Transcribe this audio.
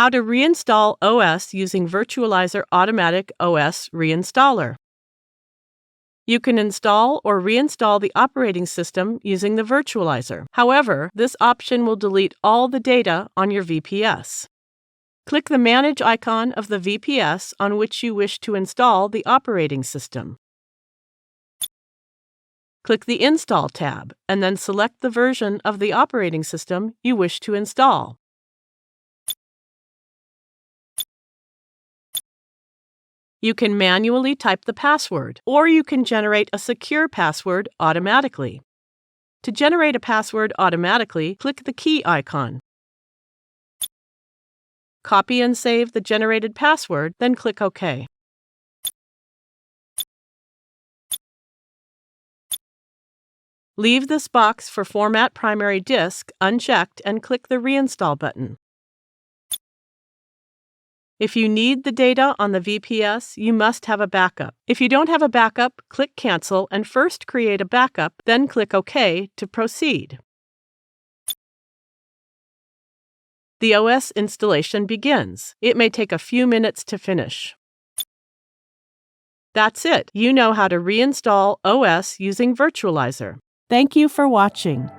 How to reinstall OS using Virtualizor Automatic OS Reinstaller. You can install or reinstall the operating system using the Virtualizor. However, this option will delete all the data on your VPS. Click the Manage icon of the VPS on which you wish to install the operating system. Click the Install tab and then select the version of the operating system you wish to install. You can manually type the password, or you can generate a secure password automatically. To generate a password automatically, click the key icon. Copy and save the generated password, then click OK. Leave this box for Format Primary Disk unchecked and click the Reinstall button. If you need the data on the VPS, you must have a backup. If you don't have a backup, click Cancel and first create a backup, then click OK to proceed. The OS installation begins. It may take a few minutes to finish. That's it. You know how to reinstall OS using Virtualizor. Thank you for watching.